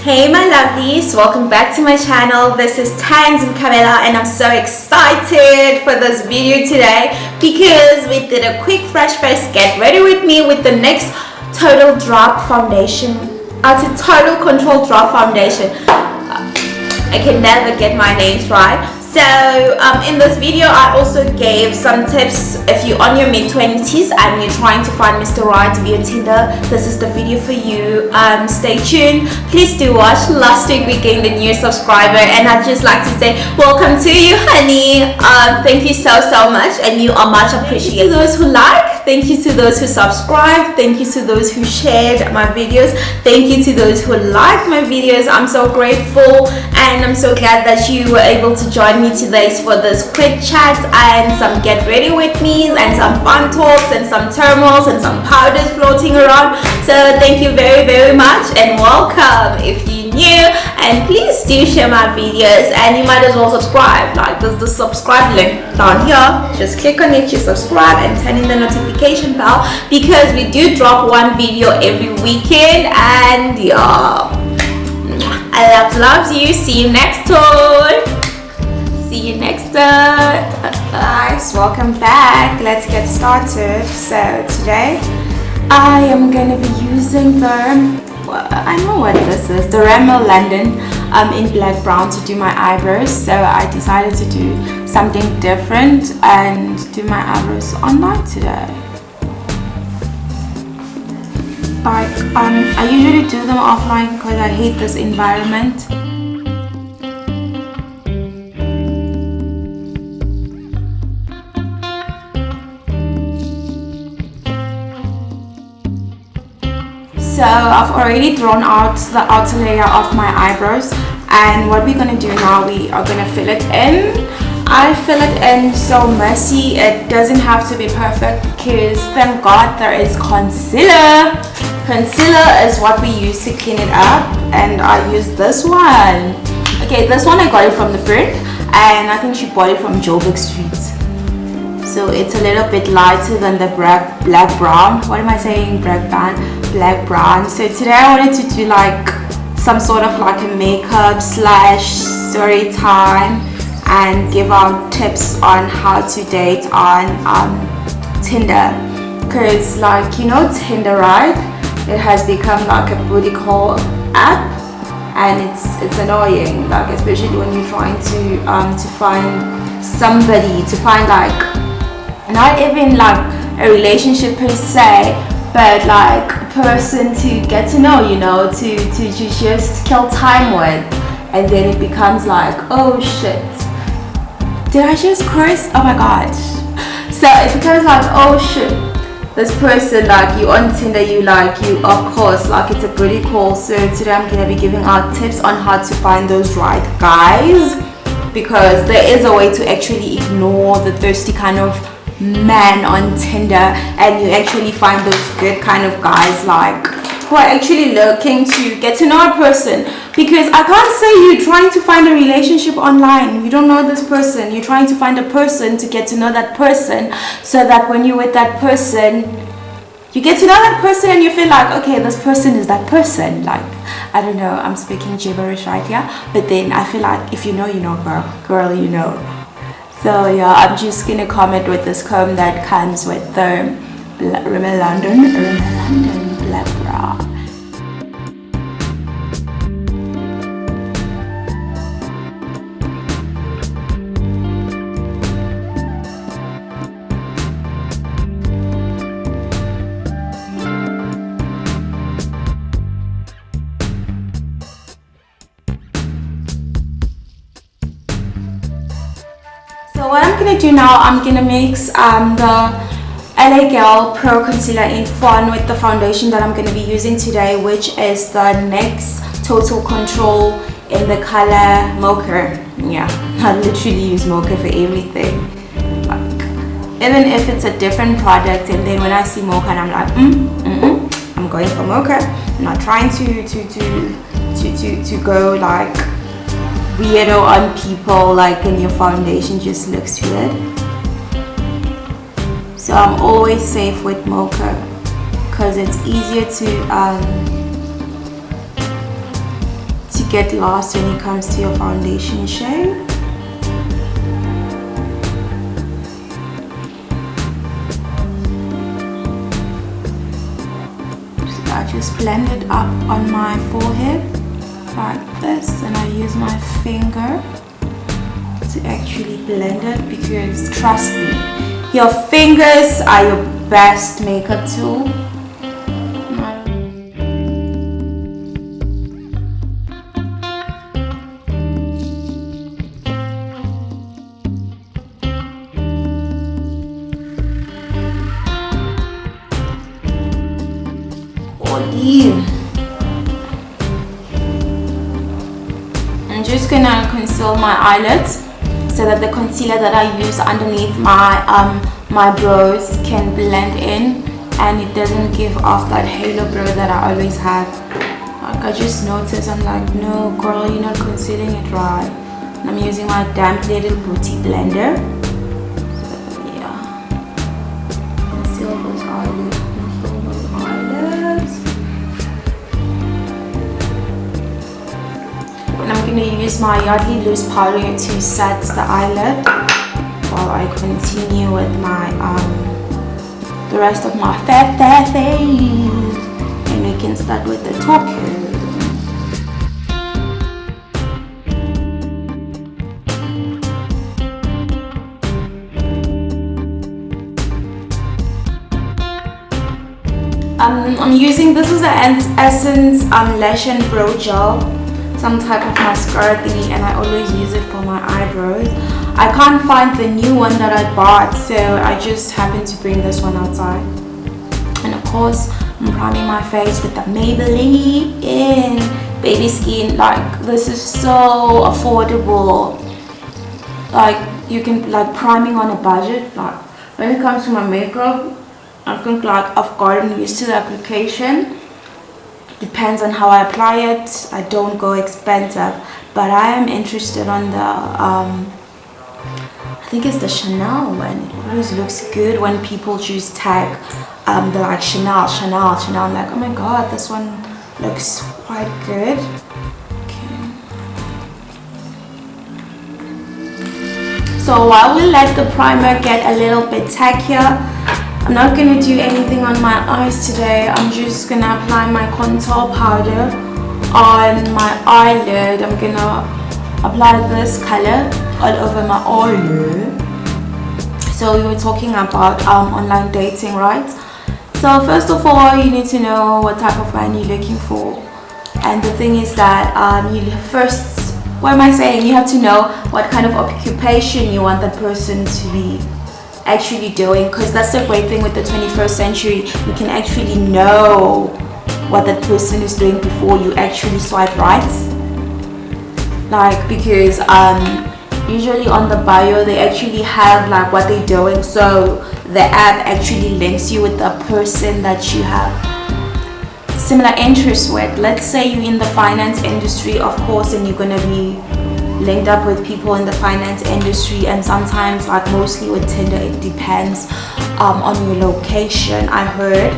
Hey my lovelies, welcome back to my channel. This is Tangs and Camilla and I'm so excited for this video today because we did a quick fresh face get ready with me with the next Total Drop Foundation. It's a Total Control Drop Foundation. I can never get my names right. So in this video I also gave some tips if you're on your mid-20s and you're trying to find Mr. Right via Tinder. This is the video for you. Stay tuned. Please do watch. Last week we gained a new subscriber and I'd just like to say welcome to you, honey. Thank you so much and you are much appreciated. Thank you to those who like, thank you to those who subscribe, thank you to those who shared my videos, thank you to those who liked my videos. I'm so grateful and I'm so glad that you were able to join me today for this quick chat and some get ready with me and some fun talks and some thermals and some powders floating around. So thank you very much and welcome if you're new, and please do share my videos and you might as well subscribe. Like there's the subscribe link down here, just click on it, you subscribe and turn in the notification bell because we do drop one video every weekend. And yeah, I love you. See you next time. See you next time. Guys, welcome back. Let's get started. So today I am gonna be using I know what this is, the Rimmel London in black brown to do my eyebrows. So I decided to do something different and do my eyebrows online today. Like I usually do them offline because I hate this environment. So I've already drawn out the outer layer of my eyebrows, and what we're going to do now, we are going to fill it in. I fill it in so messy, it doesn't have to be perfect because thank God there is concealer. Concealer is what we use to clean it up, and I use this one. Okay, this one I got it from the friend and I think she bought it from Joburg Street. So it's a little bit lighter than the black brown. What am I saying? Black brown. So today I wanted to do like some sort of like a makeup slash story time and give out tips on how to date on Tinder. Cause like, you know, Tinder, right? It has become like a booty call app and it's annoying, like especially when you're trying to find somebody, to find like not even like a relationship per se, but like a person to get to know, you know, to just kill time with. And then it becomes like, oh shit, did I just curse? Oh my god. So it becomes like, oh shit, this person, like you on Tinder, you of course, like it's a pretty call. So today I'm gonna be giving out tips on how to find those right guys, because there is a way to actually ignore the thirsty kind of man on Tinder and you actually find those good kind of guys like who are actually looking to get to know a person. Because I can't say you're trying to find a relationship online, you don't know this person, you're trying to find a person to get to know that person, so that when you're with that person you get to know that person and you feel like, okay, this person is that person. Like, I don't know, I'm speaking gibberish right here, but then I feel like if you know, you know, girl, you know. So yeah, I'm just gonna comment with this comb that comes with the Rimmel London black brown. So what I'm gonna do now, I'm gonna mix the LA Girl Pro Concealer in Fawn with the foundation that I'm gonna be using today, which is the NYX Total Control in the color Mocha. Yeah, I literally use Mocha for everything. Like, even if it's a different product, and then when I see Mocha and I'm like, I'm going for Mocha. I'm not trying to go like weirdo on people, like, and your foundation just looks weird. So I'm always safe with Mocha because it's easier to get lost when it comes to your foundation shade. So I just blend it up on my forehead like this, and I use my finger to actually blend it, because trust me, your fingers are your best makeup tool. I'm just gonna conceal my eyelids so that the concealer that I use underneath my brows can blend in and it doesn't give off that halo brow that I always have. Like, I just noticed, I'm like, no girl, you're not concealing it right. And I'm using my damp little beauty blender. So yeah, conceal those eyelids. I'm going to use my Yardley loose powder to set the eyelid while I continue with my the rest of my fair face, and we can start with the top here. I'm using, this is the Essence Lash and Brow Gel, some type of mascara thingy, and I always use it for my eyebrows. I can't find the new one that I bought, so I just happened to bring this one outside. And of course, I'm priming my face with the Maybeline in Baby Skin. Like, this is so affordable. Like, you can, like, priming on a budget. Like, when it comes to my makeup, I think like I've gotten used to the application. Depends on how I apply it. I don't go expensive, but I am interested on the I think it's the Chanel one. It always looks good when people just tag the like Chanel. I'm like, oh my god, this one looks quite good. Okay. So while we let the primer get a little bit tackier, I'm not going to do anything on my eyes today. I'm just going to apply my contour powder on my eyelid. I'm going to apply this color all over my eyelid. So we were talking about online dating, right? So first of all, you need to know what type of man you're looking for. And the thing is that you first, what am I saying? You have to know what kind of occupation you want that person to be actually doing, because that's the great thing with the 21st century. You can actually know what that person is doing before you actually swipe right. Like, because usually on the bio they actually have like what they're doing, so the app actually links you with the person that you have similar interests with. Let's say you're in the finance industry, of course, and you're gonna be linked up with people in the finance industry. And sometimes, like mostly with Tinder, it depends on your location. I heard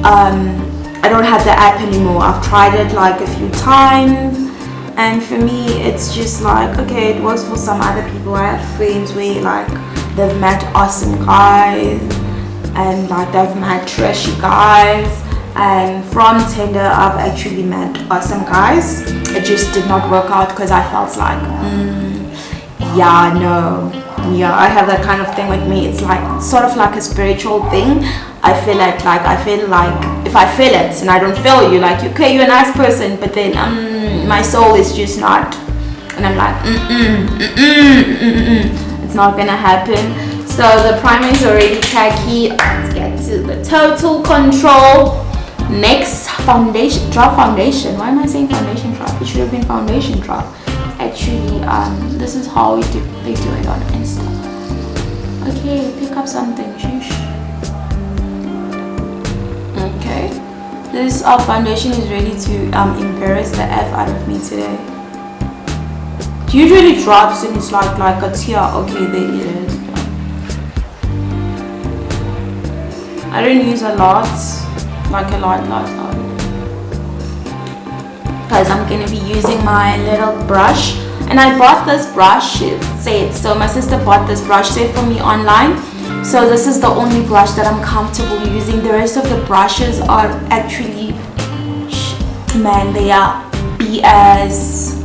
I don't have the app anymore. I've tried it like a few times, and for me it's just like, okay, it works for some other people. I have friends where like they've met awesome guys and like they've met trashy guys, and from Tinder I've actually met awesome guys. It just did not work out because I felt like I have that kind of thing with me. It's like sort of like a spiritual thing. I feel like if I feel it and I don't feel you, like, okay, you're a nice person, but then my soul is just not, and I'm like it's not gonna happen. So the primer is already tacky. Let's get to the total control. Next, foundation drop. Why am I saying foundation drop? It should have been foundation drop. Actually, this is how they do it on Insta. Okay, pick up something. Sheesh. Okay, this foundation is ready to embarrass the F out of me today. It usually drops and it's like a tear. Okay, there it is. I don't use a lot. Like a lot. because I'm going to be using my little brush. And I bought this brush set, so my sister bought this brush set for me online. So this is the only brush that I'm comfortable using. The rest of the brushes are actually, man, they are BS.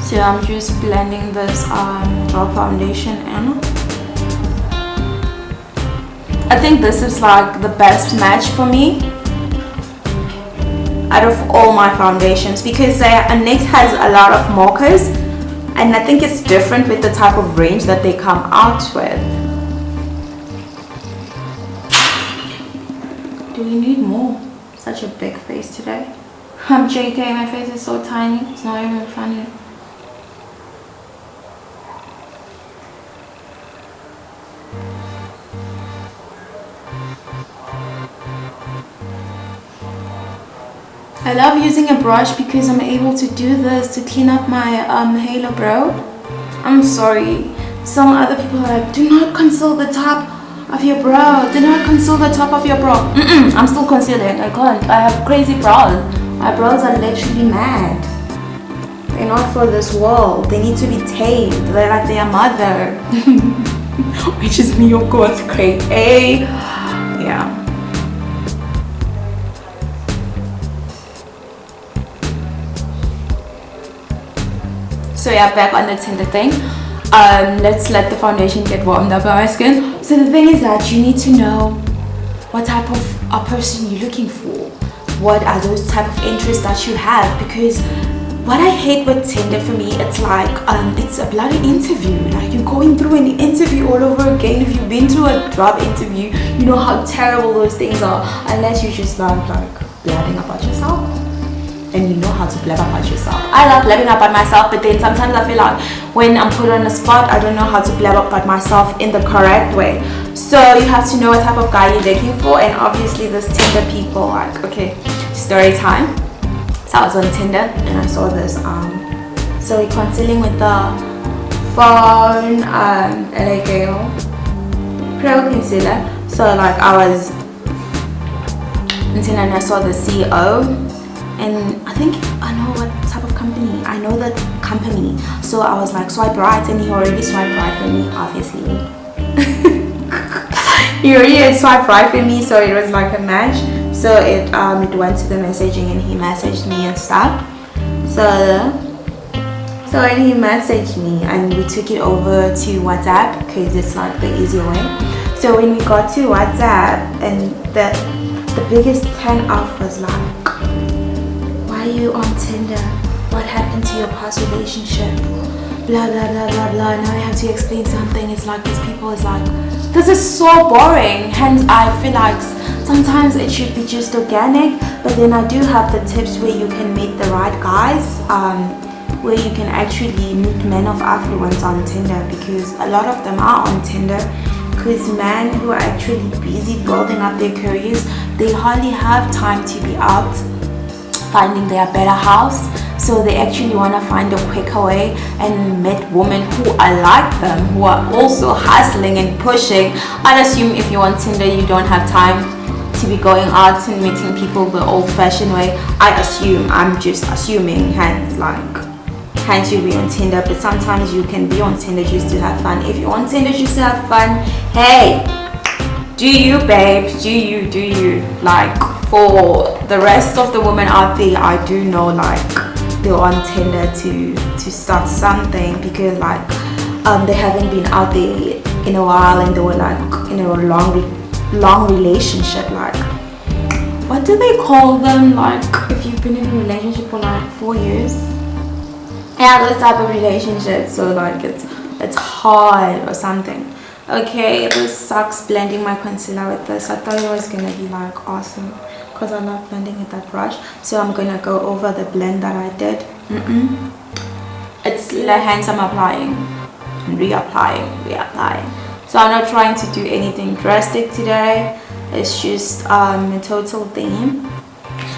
So I'm just blending this drop foundation in. I think this is like the best match for me out of all my foundations, because NYX has a lot of mochas, and I think it's different with the type of range that they come out with. Do we need more? Such a big face today. I'm JK, my face is so tiny, it's not even funny. I love using a brush because I'm able to do this to clean up my halo brow. I'm sorry, some other people are like, do not conceal the top of your brow, do not conceal the top of your brow. I'm still concealing, I can't. I have crazy brows. My brows are literally mad. They're not for this world. They need to be tamed. They're like their mother. Which is me, of course, crazy. Yeah. So yeah, back on the Tinder thing. Let's let the foundation get warmed up on my skin. So the thing is that you need to know what type of a person you're looking for. What are those type of interests that you have? Because what I hate with Tinder, for me, it's like it's a bloody interview. Like you're going through an interview all over again. If you've been through a job interview, you know how terrible those things are. Unless you just love like blabbing about yourself. And you know how to blab about yourself. I love blabbing about myself, but then sometimes I feel like when I'm put on the spot, I don't know how to blab about myself in the correct way. So you have to know what type of guy you're looking for, and obviously this Tinder people, like, okay, story time. So I was on Tinder and I saw this. So we're concealing with the Fawn LA Girl Pro Concealer. So like I was on Tinder and I saw the CEO. And I think I know what type of company. I know that company. So I was like, swipe right, and he already swiped right for me, obviously. He already swiped right for me, so it was like a match. So it went to the messaging and he messaged me and stuff. So when he messaged me and we took it over to WhatsApp because it's like the easier way. So when we got to WhatsApp, and the biggest turn off was like, why are you on Tinder? What happened to your past relationship? Blah blah blah blah blah. Now I have to explain something. It's like these people is like, this is so boring. Hence I feel like sometimes it should be just organic, but then I do have the tips where you can meet the right guys, where you can actually meet men of affluence on Tinder, because a lot of them are on Tinder. Because men who are actually busy building up their careers, they hardly have time to be out finding their better house. So they actually want to find a quicker way and meet women who are like them, who are also hustling and pushing. I'd assume if you're on Tinder, you don't have time to be going out and meeting people the old-fashioned way. I assume, I'm just assuming, hence you'll be on Tinder. But sometimes you can be on Tinder just to have fun. If you're on Tinder just to have fun, hey, do you, babes, do you. Like, for the rest of the women out there, I do know like they're on Tinder to start something, because like they haven't been out there in a while and they were like in a long relationship. Like, what do they call them, like if you've been in a relationship for like 4 years? Yeah, those type of relationships. So like it's hard or something. Okay, this sucks blending my concealer with this. I thought it was gonna be like awesome because I love blending with that brush. So I'm gonna go over the blend that I did. It's the hands I'm applying and reapplying. So I'm not trying to do anything drastic today. It's just a total theme.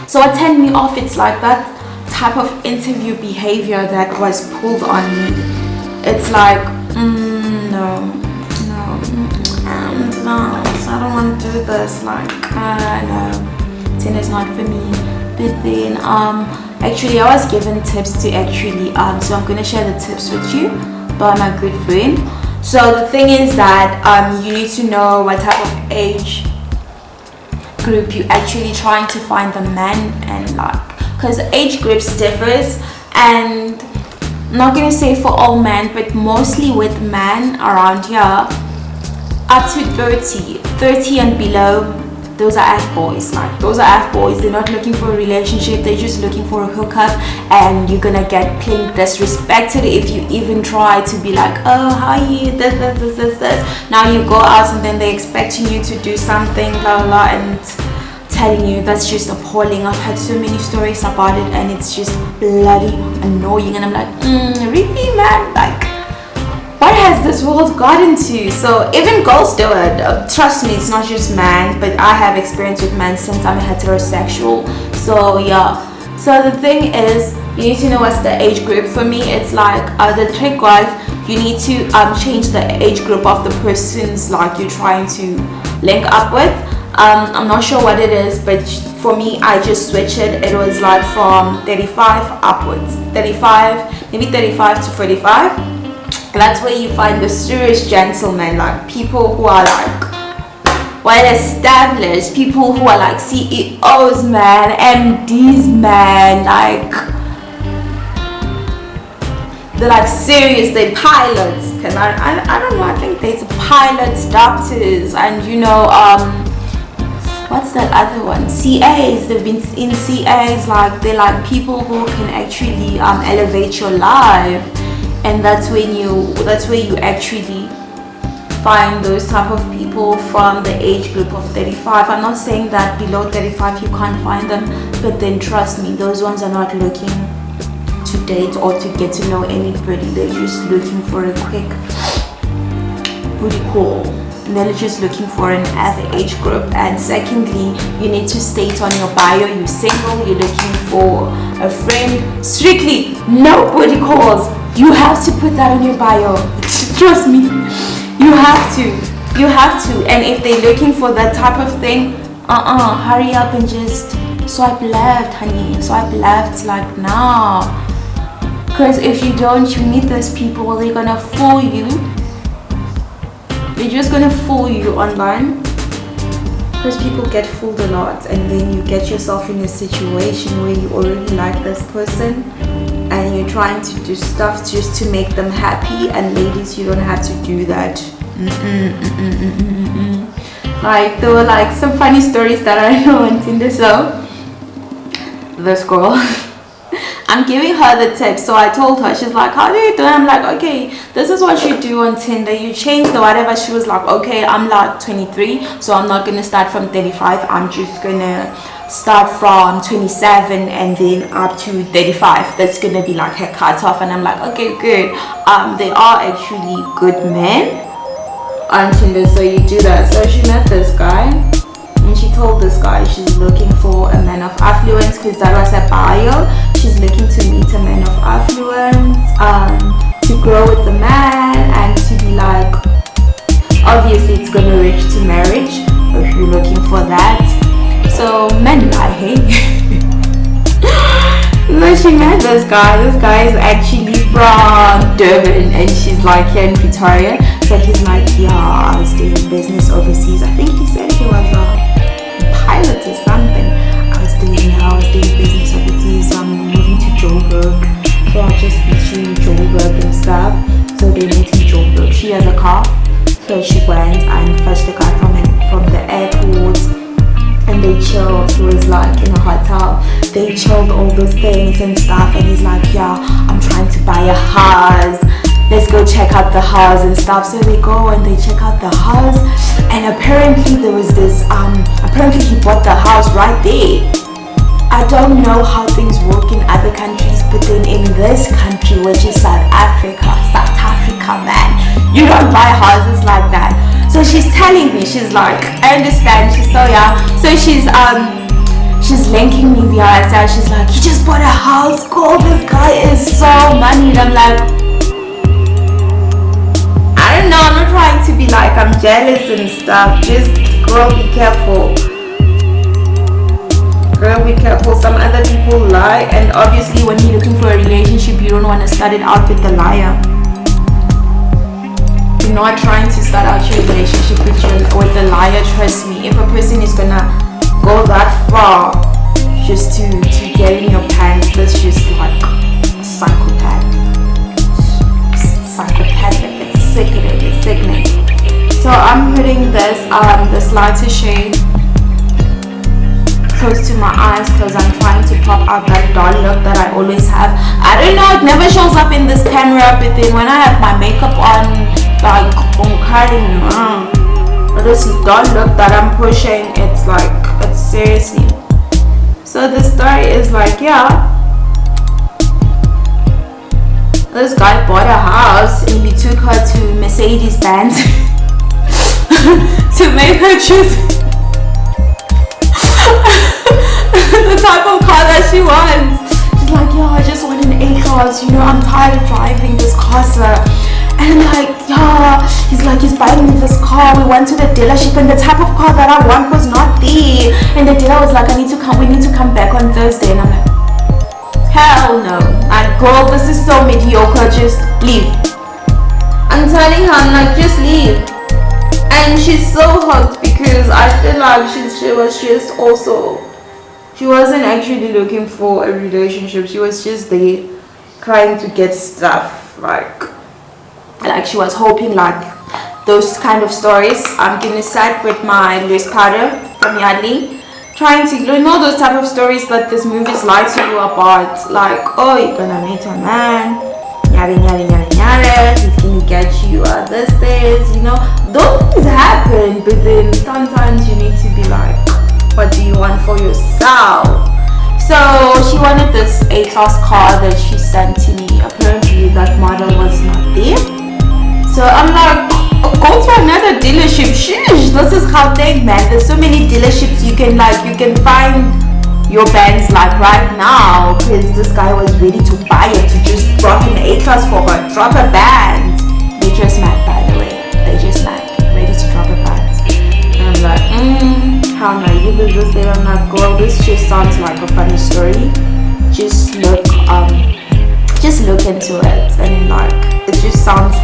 So what turned me off, it's like that type of interview behavior that was pulled on me. It's like, no. I don't want to do this. Like, no, Tinder's not for me. But then, actually, I was given tips to actually, so I'm gonna share the tips with you by my good friend. So the thing is that you need to know what type of age group you actually trying to find the man, and like, because age groups differs, and I'm not gonna say for all men, but mostly with men around here up to 30 and below, those are F boys. Like, those are F boys. They're not looking for a relationship, they're just looking for a hookup, and you're gonna get plain disrespected if you even try to be like, oh, how are you, this. Now you go out and then they're expecting you to do something, blah blah blah, and telling you. That's just appalling. I've had so many stories about it, and it's just bloody annoying, and I'm like, really, man? Like, what has this world gotten to? So even girls do it. Trust me, it's not just men, but I have experience with men since I'm heterosexual. So yeah. So the thing is, you need to know what's the age group. For me, it's like the trick was, you need to change the age group of the persons like you're trying to link up with. I'm not sure what it is, but for me, I just switched it. It was like from 35 upwards, 35, maybe 35 to 45. That's where you find the serious gentlemen, like people who are like well established, people who are like CEOs, man, MDs, man, like they're like serious, they're pilots. Cause I don't know, I think there's pilots, doctors, and you know, what's that other one? CAs. They've been in CAs. Like, they're like people who can actually elevate your life, and that's where you actually find those type of people from the age group of 35. I'm not saying that below 35 you can't find them, but then trust me, those ones are not looking to date or to get to know anybody. They're just looking for a quick booty call. And they're just looking for an other age group. And secondly, you need to state on your bio you're single, you're looking for a friend. Strictly no booty calls. You have to put that on your bio. Trust me, you have to. And if they're looking for that type of thing, hurry up and just swipe left, honey. Swipe left, like now. Because if you don't, you meet those people, they're gonna fool you. They're just gonna fool you online, because people get fooled a lot, and then you get yourself in a situation where you already like this person and you're trying to do stuff just to make them happy. And ladies, you don't have to do that. Like, there were like some funny stories that I know on Tinder. So this girl, I'm giving her the tips. So I told her, she's like, how do you do it? I'm like, okay, this is what you do on Tinder. You change the whatever. She was like, okay, I'm like 23, so I'm not gonna start from 35. I'm just gonna start from 27 and then up to 35. That's gonna be like her cutoff. And I'm like, okay, good. They are actually good men on Tinder, so you do that. So she met this guy, and she told this guy she's looking for a man of affluence, because that was her bio. She's looking to meet a man of affluence, to grow with the man, and to be like, obviously it's gonna reach to marriage if you're looking for that. So men lie, hey. So she met this guy. This guy is actually from Durban, and she's like here in Pretoria. So he's like, yeah, I was doing business overseas. I think he said he was a pilot or something. I was doing business overseas. So I'm moving to Joburg. So I'll just be shooting Joburg and stuff. So they met in Joburg. She has a car, so she went and fetched the guy from the airport. And they chilled. He was like in a hotel. They chilled all those things and stuff. And he's like, yeah, I'm trying to buy a house. Let's go check out the house and stuff. So they go and they check out the house. And apparently there was this, apparently he bought the house right there. I don't know how things work in other countries, but then in this country, which is South Africa, man, you don't buy houses like that. So she's telling me, she's like, I understand, she's so young. So she's linking me via WhatsApp. She's like, he just bought a house, cool, this guy is so money. And I'm like, I don't know, I'm not trying to be like I'm jealous and stuff. Just girl, be careful. Girl, be careful. Some other people lie, and obviously when you're looking for a relationship, you don't want to start it out with the liar. You're not trying to start out your relationship with the liar. Trust me, if a person is gonna go that far just to get in your pants, that's just like psychopathic. It's sickening. So I'm putting this lighter shade close to my eyes because I'm trying to pop out that doll look that I always have. I don't know, it never shows up in this camera, but then when I have my makeup on, like this doll look that I'm pushing, it's like, it's seriously. So the story is like, yeah, this guy bought a house and he took her to Mercedes-Benz to make her choose the type of car that she wants. She's like, yeah, I just want an A-class, you know, I'm tired of driving this car, sir. And like, yeah, he's like, he's buying me this car. We went to the dealership and the type of car that I want was not there. And the dealer was like, we need to come back on Thursday. And I'm like, hell no. And girl, this is so mediocre, just leave. I'm telling her, I'm like, just leave. And she's so hooked because I feel like she wasn't actually looking for a relationship. She was just there trying to get stuff, like she was hoping, like those kind of stories. I'm gonna start with my loose powder from Yardley, trying to, you know, those type of stories that this movies lie to you about, like, oh, you're gonna meet a man, yada, he's gonna get you this, you know, those things happen, but then sometimes you need to be like, what do you want for yourself? So she wanted this A-class car that she sent to me. Apparently that model was not there. So I'm like, go to another dealership. Sheesh, this is how they, man. There's so many dealerships you can find your Benz like right now, because this guy was ready to buy it, to just drop an A-class for her, drop a band. They just mad, by the way. They just mad, ready to drop a band. And I'm like, how naive is this? They don't like, girl, this just sounds like a funny story. Just look into it, and like, it just sounds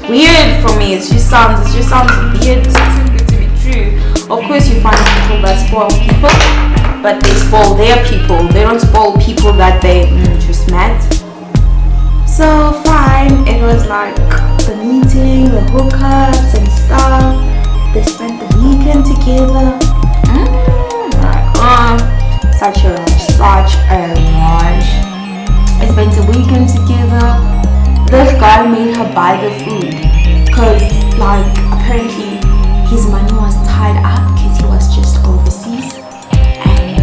weird for me. It just sounds weird, too good to be true. Of course you find people that spoil people, but they spoil their people. They don't spoil people that they just met. So fine, it was like the meeting, the hookups and stuff. They spent the weekend together. Such a rush. I spent a weekend together. This guy made her buy the food, cause like apparently his money was tied up because he was just overseas, and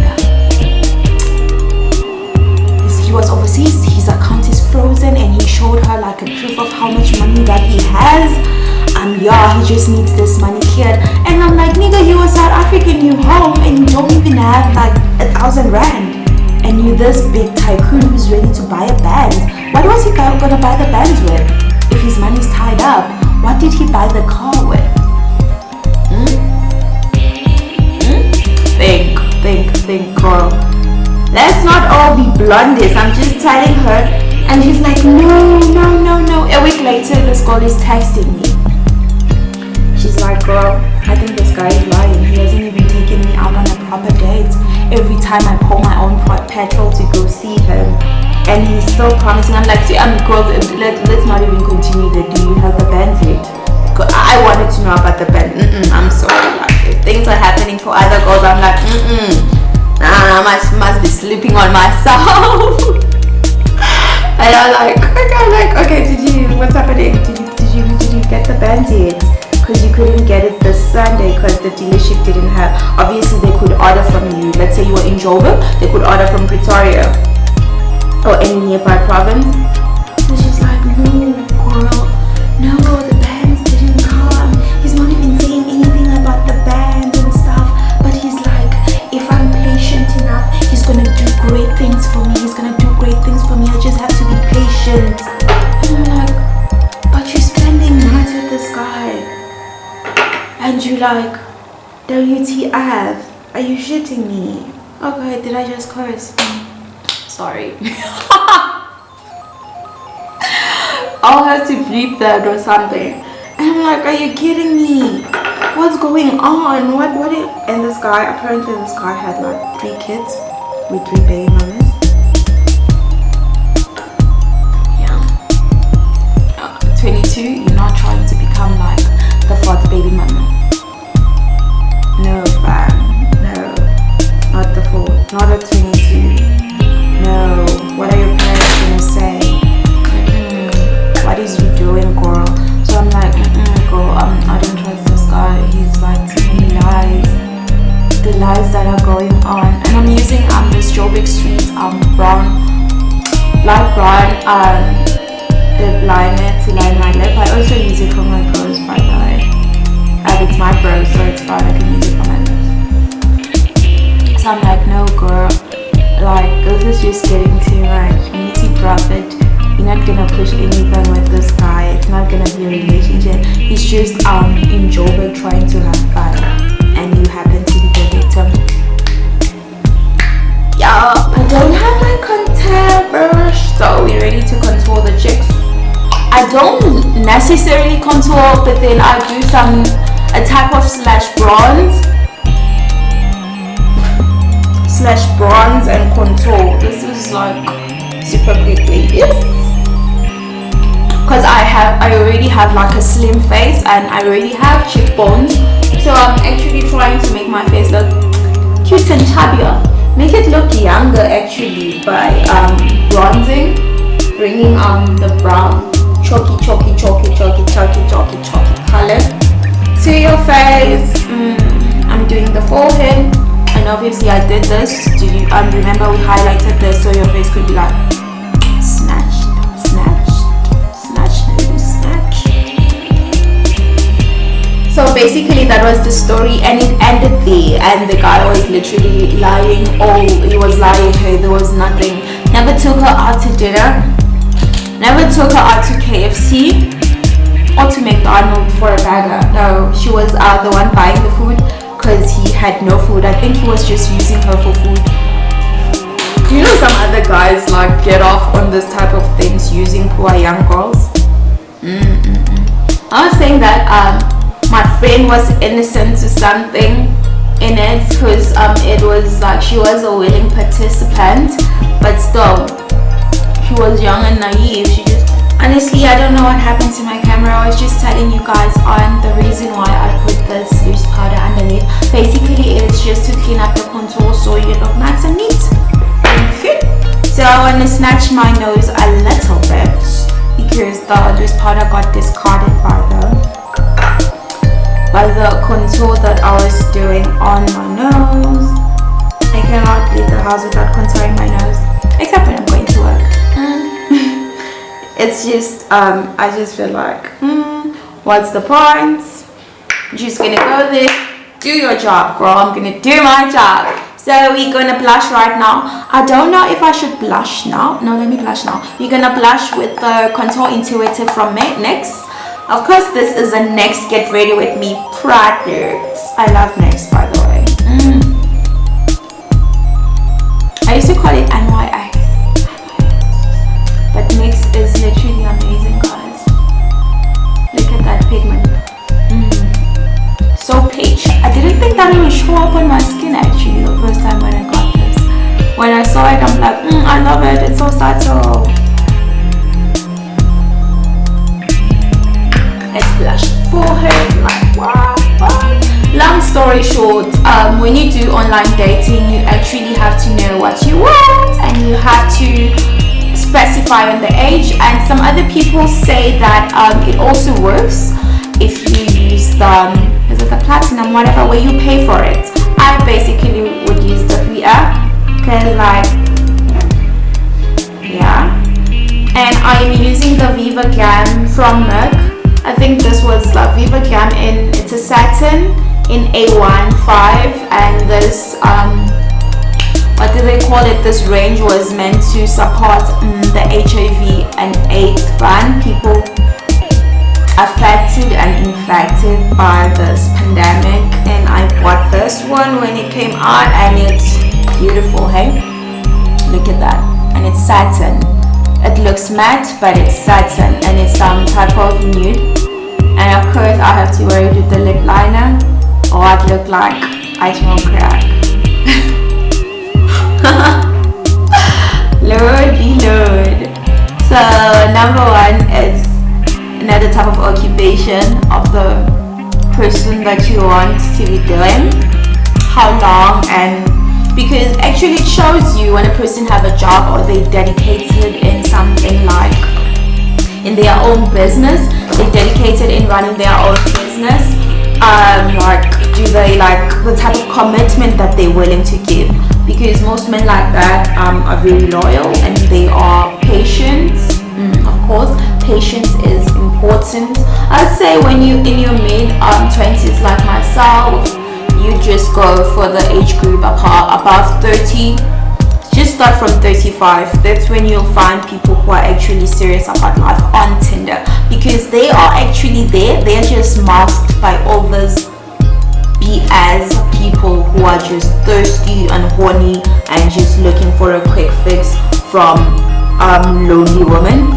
he was overseas. His account is frozen, and he showed her like a proof of how much money that he has. Yeah, he just needs this money cleared. And I'm like, nigga, you a South African, you home, and you don't even have like 1,000 rand. And you this big tycoon who's ready to buy a band. What was he gonna buy the bands with? If his money's tied up, what did he buy the car with? Think, girl. Let's not all be blondies. I'm just telling her. And she's like, no. A week later, this girl is texting me. She's like, girl, I think this guy is lying. He hasn't even taken me out on a proper date. Every time I pour my own petrol to go see him, and he's still promising. I'm like, girl, let's not even continue the do you have the band yet? I wanted to know about the band. I'm sorry. Like, if things are happening for other girls, I'm like, I must be sleeping on myself. And I'm like, okay, what's happening? Did you get the band yet? Because you couldn't get it this Sunday because the dealership didn't have. Obviously they could order from you. Let's say you were in Joburg, they could order from Pretoria or any nearby province. So she's like, no, girl, no, the bands didn't come. He's not even saying anything about the bands and stuff, but he's like, if I'm patient enough, he's gonna do great things for me. I just have to be patient. And I'm like, but you're spending nights with this guy, and you're like, WTF? Are you shitting me? Okay, did I just curse? Sorry. I'll have to bleep that or something. And I'm like, are you kidding me? What's going on? And this guy, apparently this guy had like 3 kids with 3 baby mamas. Yeah. 22, you're not trying to become like the 4th baby mama. No, fam. No. Not the 4th. Not at 22. No. What are your parents gonna say? What is you doing, girl? So I'm like, girl, I don't trust this guy. He's like telling me lies. The lies that are going on. And I'm using this Joburg Street brown, light brown lip liner to line my lip. I also use it for my brows, by the way. It's my brows, so it's fine. I can use it for my lips. So I'm like, no, girl. Like, this is just getting too much. You need to drop it. You're not gonna push anything with this guy. It's not gonna be a relationship. He's just in Joburg trying to have fun, and you happen to be the victim. Yeah, I don't have my contour brush, so we're ready to contour the cheeks. I don't necessarily contour, but then I do a type of slash bronze and contour. This is like super quickly, yes. Because I already have like a slim face and I already have cheekbones, so I'm actually trying to make my face look cute and chubbier, make it look younger actually by bronzing, bringing the brown chalky color to your face. I'm doing the forehead, and obviously I did this. Do you remember we highlighted this so your face could be like snatched. So basically that was the story, and it ended there, and the guy was literally lying. He was lying. Hey, there was nothing. Never took her out to dinner, never took her out to KFC or to McDonald's for a burger. No, she was the one buying the food because he had no food. I think he was just using her for food. Do you know some other guys like get off on this type of things, using poor young girls? I was saying that my friend was innocent to something in it, because it was like she was a willing participant, but still she was young and naive. She just, honestly, I don't know what happened to my camera. I was just telling you guys on the reason why I put this loose powder underneath. Basically it's just to clean up the contour so you look nice and neat. So I want to snatch my nose a little bit because the loose powder got discarded by the contour that I was doing on my nose. I cannot leave the house without contouring my nose, except when I'm going to work. It's just I just feel like what's the point? I'm just gonna go there, do your job, girl. I'm gonna do my job. So we're gonna blush right now. I don't know if I should blush now. No, let me blush now. We're gonna blush with the Contour Intuitive from NYX. Of course, this is a NYX Get Ready With Me product. I love NYX, by the way. I used to call it NYX, but NYX is literally amazing, guys. Look at that pigment. So peach. I didn't think that it would show up on my skin actually the first time when I got this. When I saw it, I'm like, I love it. It's so subtle. Let's blush forehead, like what? Long story short, when you do online dating, you actually have to know what you want, and you have to specify on the age. And some other people say that it also works if you use the platinum, whatever, where you pay for it. I basically would use the Viva, because like, yeah. And I'm using the Viva Glam from Mocha. I think this was the Viva Glam it's a satin in A15, and this what do they call it, this range was meant to support the HIV and AIDS ban people. affected and infected by this pandemic, and I bought this one when it came out, and it's beautiful. Hey, look at that. And it's satin. It looks matte, but it's satin, and it's some type of nude. And of course I have to wear it with the lip liner, or I'd look like I smoke crack. Lordy Lord. So number one is another type of occupation of the person that you want to be doing, how long, and because actually it shows you when a person have a job or they dedicated in something, like in their own business, they dedicated in running their own business, like do they like the type of commitment that they're willing to give, because most men like that are very loyal and they are patient. Of course, patience is important. I'd say when you in your mid 20s like myself, you just go for the age group above 30. Just start from 35. That's when you'll find people who are actually serious about life on Tinder, because they are actually there. They're just masked by all this BS people who are just thirsty and horny and just looking for a quick fix from lonely women.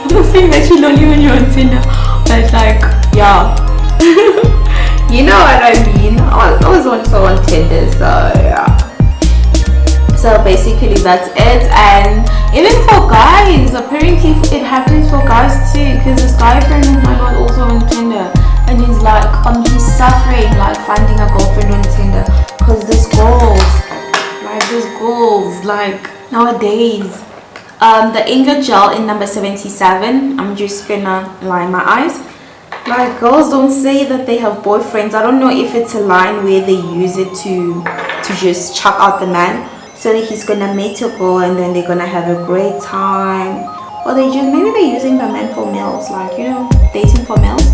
I'm not saying that you're lonely when you're on Tinder, but like, yeah. You know what I mean. I was also on Tinder, so yeah. So basically that's it. And even for guys, apparently it happens for guys too, because this guy friend of mine was also on Tinder, and he's like he's suffering like finding a girlfriend on Tinder, because these girls like nowadays. The Inga gel in number 77, I'm just gonna line my eyes. Like, girls don't say that they have boyfriends. I don't know if it's a line where they use it to just chuck out the man, so that he's gonna mate a girl and then they're gonna have a great time. Or maybe they're using the man for meals, like, you know, dating for meals.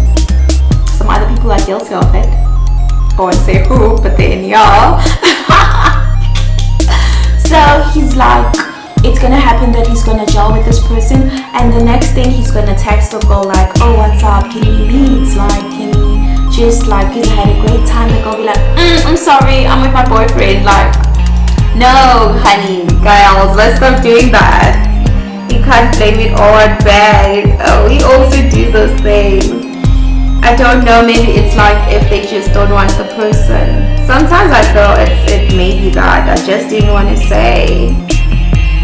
Some other people are guilty of it. I won't say who, but then y'all. So he's like, it's gonna happen that he's gonna gel with this person, and the next thing he's gonna text the girl like, oh, what's up, can we meet, like, can we just like, because I had a great time. The girl be like, I'm sorry, I'm with my boyfriend. Like, no honey, girls, let's stop doing that. You can't blame it all on bad. We also do those things. I don't know, maybe it's like if they just don't want the person. Sometimes I feel it may be that I just didn't want to say.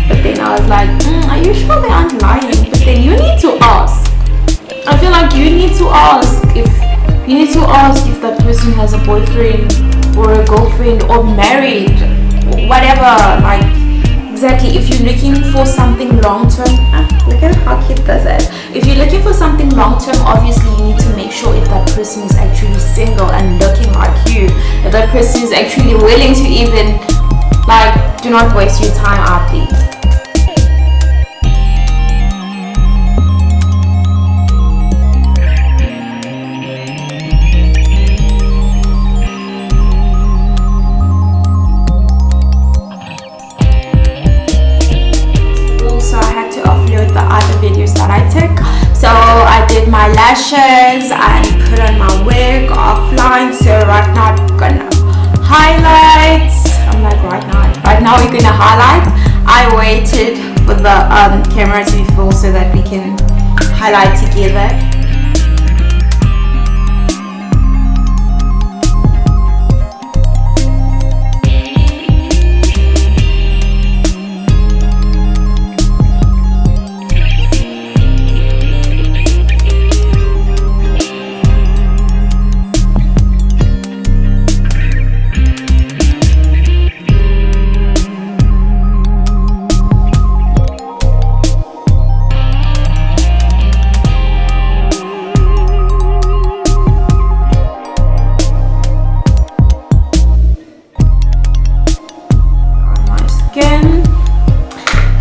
But then I was like, are you sure they aren't lying? But then you need to ask. I feel like you need to ask if that person has a boyfriend or a girlfriend or married, or whatever. Like, exactly, if you're looking for something long term, look at how cute this is. If you're looking for something long term, obviously you need to make sure if that person is actually single and looking like you, if that person is actually willing to even, like, do not waste your time out there. Videos that I took. So I did my lashes and put on my wig offline. So right now I'm gonna highlight. I'm like, right now we're gonna highlight. I waited for the camera to be full so that we can highlight together.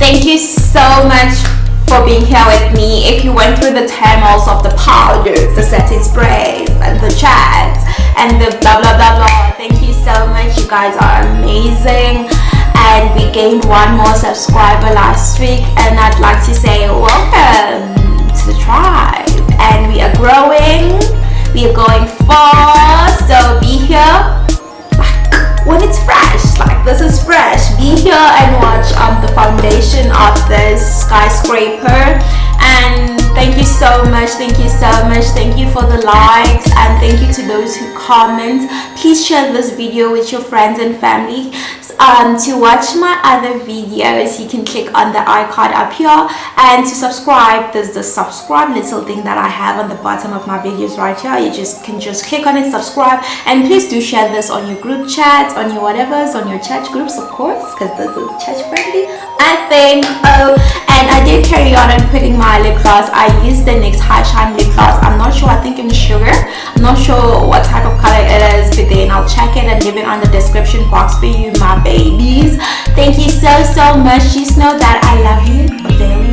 Thank you so much for being here with me. If you went through the turmoils of the powders, the setting sprays, and the chats, and the blah blah blah blah, thank you so much. You guys are amazing. And we gained one more subscriber last week, and I'd like to say welcome to the tribe. and we are growing. We are going far, so be here when it's fresh. Like, this is fresh. Be here and watch the foundation of this skyscraper. And thank you so much, thank you so much, thank you for the likes, and thank you to those who comment. Please share this video with your friends and family. To watch my other videos, you can click on the icon up here, and to subscribe, there's the subscribe little thing that I have on the bottom of my videos right here. You can just click on it, subscribe, and please do share this on your group chats, on your whatevers, on your church groups, of course, because this is church friendly, I think. Oh, and I did carry on and putting my lip gloss. I used the NYX High Shine lip gloss. I'm not sure, I think in sugar. I'm not sure what type of color it is, but then I'll check it and leave it on the description box for you, my babies. Thank you so much. Just know that I love you very